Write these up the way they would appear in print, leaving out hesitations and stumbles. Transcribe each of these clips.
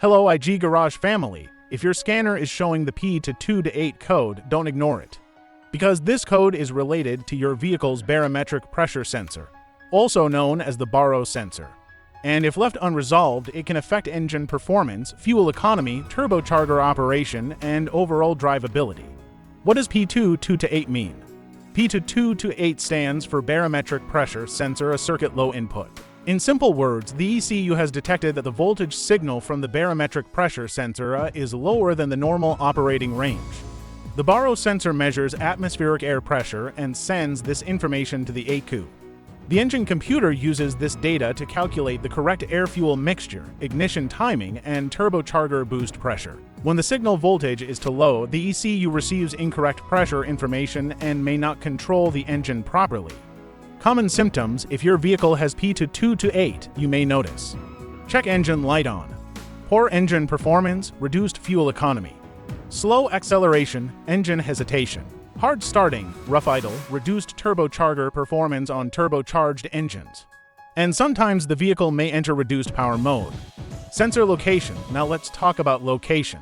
Hello IG Garage family, if your scanner is showing the p2228 code, don't ignore it. Because this code is related to your vehicle's barometric pressure sensor, also known as the BARO sensor. And if left unresolved, it can affect engine performance, fuel economy, turbocharger operation, and overall drivability. What does p2228 mean? p2228 stands for barometric pressure sensor, a circuit low input. In simple words, the ECU has detected that the voltage signal from the barometric pressure sensor is lower than the normal operating range. The BARO sensor measures atmospheric air pressure and sends this information to the ECU. The engine computer uses this data to calculate the correct air-fuel mixture, ignition timing, and turbocharger boost pressure. When the signal voltage is too low, the ECU receives incorrect pressure information and may not control the engine properly. Common symptoms: if your vehicle has p2228, you may notice: check engine light on, poor engine performance, reduced fuel economy, slow acceleration, engine hesitation, hard starting, rough idle, reduced turbocharger performance on turbocharged engines. And sometimes the vehicle may enter reduced power mode. Sensor location. Now let's talk about location.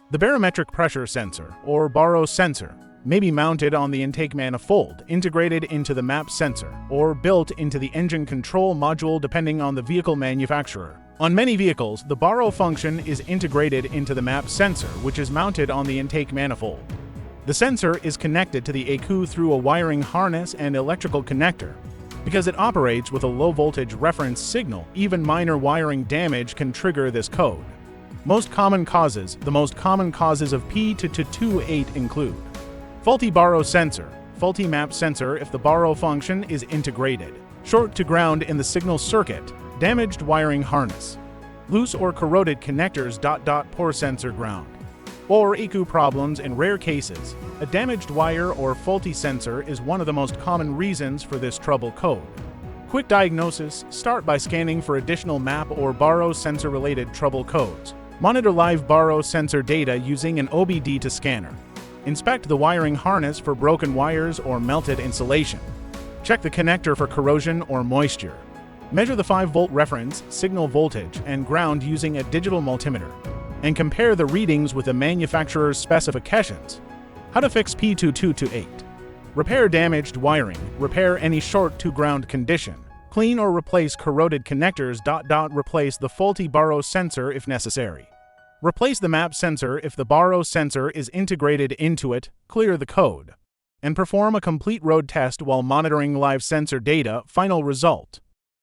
The barometric pressure sensor, or BARO sensor, may be mounted on the intake manifold, integrated into the map sensor, or built into the engine control module depending on the vehicle manufacturer. On many vehicles, the BARO function is integrated into the map sensor, which is mounted on the intake manifold. The sensor is connected to the ECU through a wiring harness and electrical connector. Because it operates with a low-voltage reference signal, even minor wiring damage can trigger this code. The most common causes of p2228 include: faulty BARO sensor, faulty map sensor if the BARO function is integrated, short to ground in the signal circuit, damaged wiring harness, loose or corroded connectors, poor sensor ground, or ECU problems. In rare cases, a damaged wire or faulty sensor is one of the most common reasons for this trouble code. Quick diagnosis: start by scanning for additional map or BARO sensor-related trouble codes. Monitor live BARO sensor data using an obd2 scanner. Inspect the wiring harness for broken wires or melted insulation. Check the connector for corrosion or moisture. Measure the 5-volt reference, signal voltage, and ground using a digital multimeter, and compare the readings with the manufacturer's specifications. How to fix p2228. Repair damaged wiring. Repair any short-to-ground condition. Clean or replace corroded connectors. Replace the faulty BARO sensor if necessary. Replace the map sensor if the BARO sensor is integrated into it. Clear the code. And perform a complete road test while monitoring live sensor data. Final result: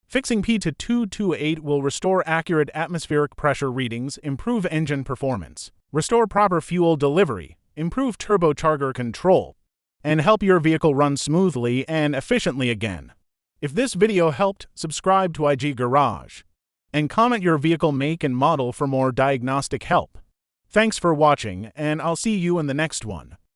fixing p2228 will restore accurate atmospheric pressure readings, improve engine performance, restore proper fuel delivery, improve turbocharger control, and help your vehicle run smoothly and efficiently again. If this video helped, subscribe to IG Garage and comment your vehicle make and model for more diagnostic help. Thanks for watching, and I'll see you in the next one.